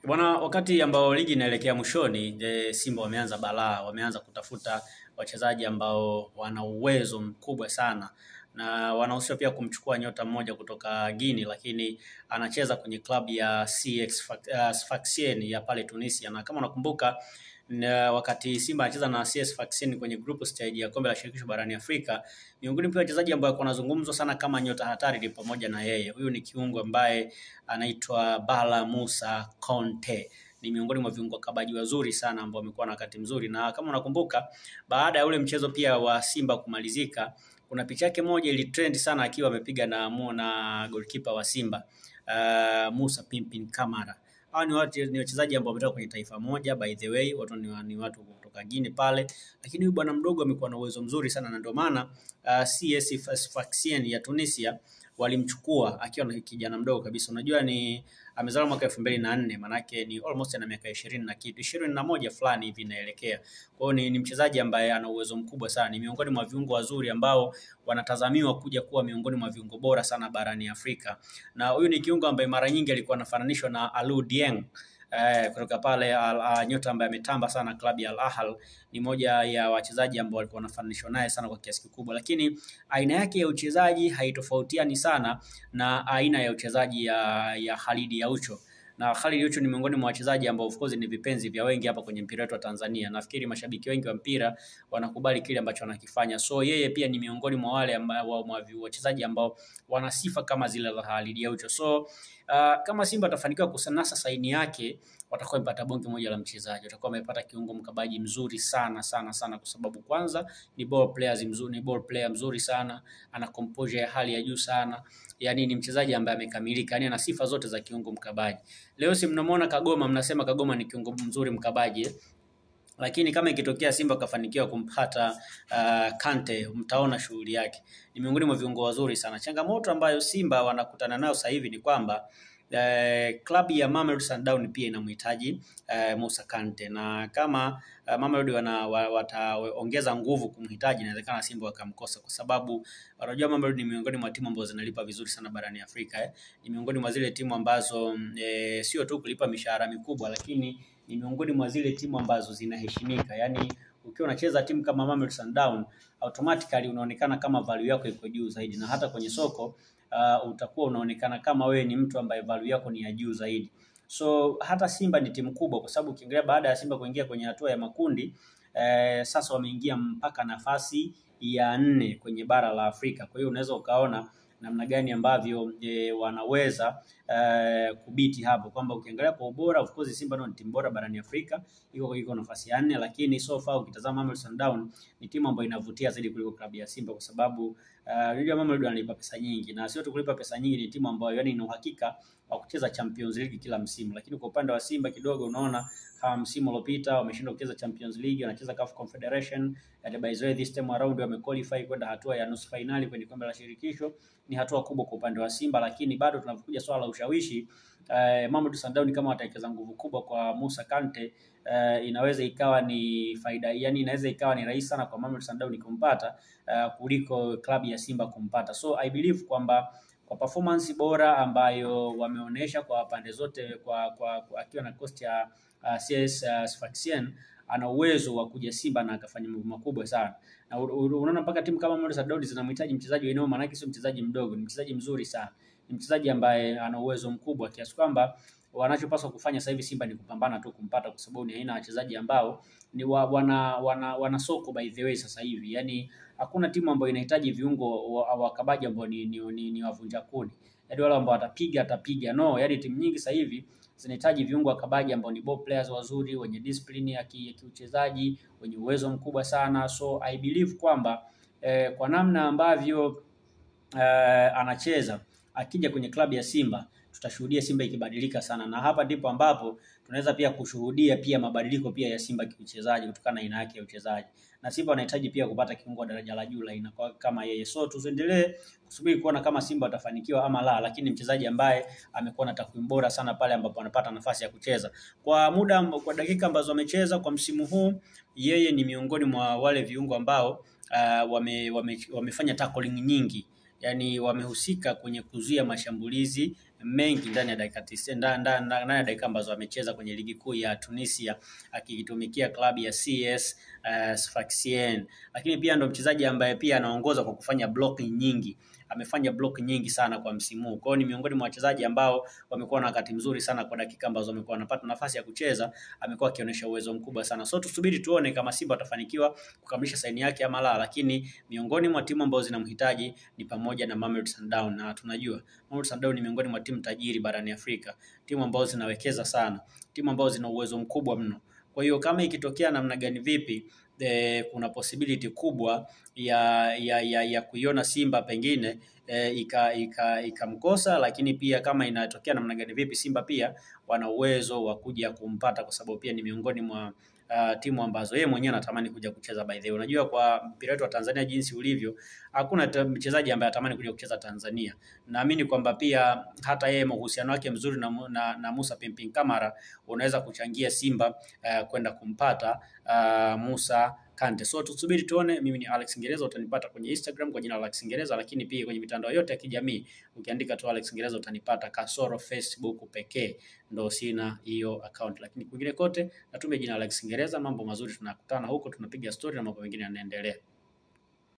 Bwana, wakati ambao ligi inaelekea mwishoni, Simba wameanza balaa, wameanza kutafuta wachezaji ambao wana uwezo mkubwa sana na wanahusika pia kumchukua nyota mmoja kutoka Guinea, lakini anacheza kwenye klabu ya Sfaxien ya pale Tunisia. Na kama unakumbuka, wakati Simba anacheza na CS Sfaxien kwenye group stage ya kombe la shirikisho barani Afrika, miongoni mwa wachezaji ambao wanazungumzwa sana kama nyota hatari ni pamoja na yeye. Huyu ni kiungo ambaye anaitwa Bala Musa Conte. Ni miongoni mwa viungo kabaji wazuri sana ambao wamekuwa na wakati mzuri, na kama unakumbuka, baada ya ule mchezo pia wa Simba kumalizika, kuna picha yake moja ili trend sana akiwa amepiga na goalkeeper wa Simba, Musa Pimpin Kamara. Hao ni wachezaji ambao wametoka kwenye taifa moja, by the way, watu ni watu kutoka Guinea pale, lakini huyu bwana mdogo amekuwa na uwezo mzuri sana, na ndio maana CS Sfaxien ya Tunisia walimchukua akiwa na kijana mdogo kabisa. Unajua ni amezaliwa mwaka 2004, manake ni almost na miaka 20 na kitu 21 fulani hivi inaelekea. Kwa hiyo ni mchezaji ambaye ana uwezo mkubwa sana, ni miongoni mwa viungo wazuri ambao wanatazamiwa kuja kuwa miongoni mwa viungo bora sana barani Afrika. Na huyu ni kiungo ambaye mara nyingi alikuwa anafananishwa na Alou Dieng kutoka pale nyota ambaye ametamba sana klabu ya Al Ahly. Ni moja ya wachezaji ambao walikuwa wanafananishwa naye sana kwa kiasi kikubwa, lakini aina yake ya uchezaji haitofautiani sana na aina ya uchezaji ya Khalid Aucho. Na Khalid Aucho ni miongoni mwa wachezaji ambao of course ni vipenzi vya wengi hapa kwenye mpira wetu wa Tanzania. Nafikiri mashabiki wengi wa mpira wanakubali kile ambacho anakifanya. So yeye pia ni miongoni mwa wale ambao wachezaji ambao wana sifa kama zile za Khalid Aucho. So kama Simba atafanikiwa kusanasa saini yake, watakuwa wamepata bonge moja la mchezaji. Watakuwa wamepata kiungo mkabaji mzuri sana kwa sababu kwanza ni ball player mzuri sana, ana composure ya hali ya juu sana. Yaani ni mchezaji ambaye amekamilika, yani ana sifa zote za kiungo mkabaji. Leo si mnamwona Kagoma, mnasema Kagoma ni kiungo mzuri mkabaji, lakini kama ikitokea Simba kafanikiwa kumpata Kante, mtaona shughuli yake. Ni miongoni mwa viungo wazuri sana. Changamoto ambayo Simba wanakutana nayo sasa hivi ni kwamba klabu ya Mamelodi Sundowns pia inamhitaji Musa Kante, na kama Mamelodi wataongeza nguvu kumhitaji, inawezekana Simba wakamkosa, kwa sababu wanajua Mamelodi ni miongoni mwa timu ambazo zinalipa vizuri sana barani Afrika. Ni miongoni mwa zile timu ambazo sio tu kulipa mishahara mikubwa, lakini ni miongoni mwa zile timu ambazo zinaheshimika. Yani ukiwa unacheza timu kama Mamelodi Sundowns, automatically unaonekana kama value yako iko juu zaidi, na hata kwenye soko utakuwa unaonekana kama wewe ni mtu ambaye value yako ni ya juu zaidi. So hata Simba ni timu kubwa, kwa sababu ukiangalia baada ya Simba kuingia kwenye hatua ya makundi, sasa wameingia mpaka nafasi ya 4 kwenye bara la Afrika. Kwa hiyo unaweza ukaona namna gani ambavyo wanaweza kubiti hapo, kwamba ukiangalia kwa ubora, of course Simba ndio timu bora barani Afrika, iko nafasi ya 4, lakini so far ukitazama Mamelodi Sundowns ni timu ambayo inavutia zaidi kuliko klabu ya Simba, kwa sababu unajua Mamelodi wanalipa pesa nyingi, na sio tu kulipa pesa nyingi, ni timu ambayo yani ina uhakika wa kucheza Champions League kila msimu. Lakini kwa upande wa Simba kidogo unaona kama msimu uliopita wameshindwa kucheza Champions League, wanacheza CAF Confederation, and by the way this time around wamequalify kwenda hatua ya nusu finali kwenye kombe la shirikisho. Ni hatua kubwa kwa upande wa Simba, lakini bado tunapokuja swala la ushawishi, Mamelodi Sundowns kama watawekeza nguvu kubwa kwa Musa Kante, inaweza ikawa ni faida, yani inaweza ikawa ni rahisi sana kwa Mamelodi Sundowns kumpata kuliko klabu ya Simba kumpata. So I believe kwamba kwa performance bora ambayo wameonyesha kwa pande zote, kwa akiwa na cost ya CS Sfaxien, ana uwezo wa kuja Simba na akafanya mambo makubwa sana. Na unaona mpaka timu kama Mamelodi Sundowns zinamhitaji mchezaji wenyewe, maana yake sio mchezaji mdogo, ni mchezaji mzuri sana. Ni mchezaji ambaye ana uwezo mkubwa kiasi kwamba wanachopaswa kufanya sasa hivi Simba ni kupambana tu kumpata, kwa sababu ni aina wachezaji ambao ni wana soko by the way sasa hivi. Yani hakuna timu ambayo inahitaji viungo wakabaji ambao ni wavunja kuni, yani wale ambao atapiga no. Yani timu nyingi sasa hivi zinahitaji viungo wakabaji ambao ni ball players wazuri, wenye discipline ya kiuchezaji, wenye uwezo mkubwa sana. So I believe kwamba kwa namna ambavyo anacheza akija kwenye klabu ya Simba, tutashuhudia Simba ikibadilika sana, na hapa ndipo ambapo tunaweza pia kushuhudia pia mabadiliko pia ya Simba kiuchezaji kutokana na aina yake ya uchezaji. Na Simba wanahitaji pia kupata kiungo wa daraja la juu la aina kama yeye. So tuendelee kusubiri kuona kama Simba watafanikiwa ama la, lakini mchezaji ambaye amekuwa na takwimu bora sana pale ambapo anapata nafasi ya kucheza. Kwa dakika ambazo amecheza kwa msimu huu, yeye ni miongoni mwa wale viungo ambao wamefanya tackling nyingi. Yani wamehusika kwenye kuzuia mashambulizi mengi ndani ya dakika 90 ndani ya dakika ambazo amecheza kwenye ligi kuu ya Tunisia akitumikia klabu ya CS Sfaxien. Lakini pia ndo mchezaji ambaye pia anaongoza kwa kufanya blocking nyingi. Amefanya block nyingi sana kwa msimu huu. Kwa hiyo ni miongoni mwa wachezaji ambao wamekuwa na wakati mzuri sana kwa dakika ambazo wamekuwa wanapata nafasi ya kucheza, amekuwa akionyesha uwezo mkubwa sana. So tusubiri tuone kama Simba watafanikiwa kukamilisha saini yake ama la, lakini miongoni mwa timu ambazo zinamhitaji ni pamoja na Mamelodi Sundowns, na tunajua Mamelodi Sundowns ni miongoni mwa timu tajiri barani Afrika, timu ambazo zinawekeza sana, timu ambazo zina uwezo mkubwa mno. Kwa hiyo kama ikitokea namna gani vipi, kuna possibility kubwa ya kuiona Simba pengine ikamkosa, lakini pia kama inatokea namna gani vipi, Simba pia wana uwezo wa kuja kumpata, kwa sababu pia ni miongoni mwa timu ambazo yeye mwenyewe anatamani kuja kucheza. By the way, unajua kwa mpira wetu wa Tanzania jinsi ulivyo, hakuna mchezaji ambaye atamani kuja kucheza Tanzania. Naamini kwamba pia hata yeye uhusiano wake mzuri na Musa Pimpin Kamara unaweza kuchangia Simba kwenda kumpata Musa Kante. So tusubiri tuone. Mimi ni Alex Ngereza, utanipata kwenye Instagram kwa jina la Alex Ngereza, lakini pia kwenye mitandao yote ya kijamii ukiandika tu Alex Ngereza utanipata, kasoro Facebook pekee ndo sina hiyo account, lakini kwingine kote natumia jina la Alex Ngereza. Mambo mazuri tunakutana huko, tunapiga story na mambo mengine yanaendelea.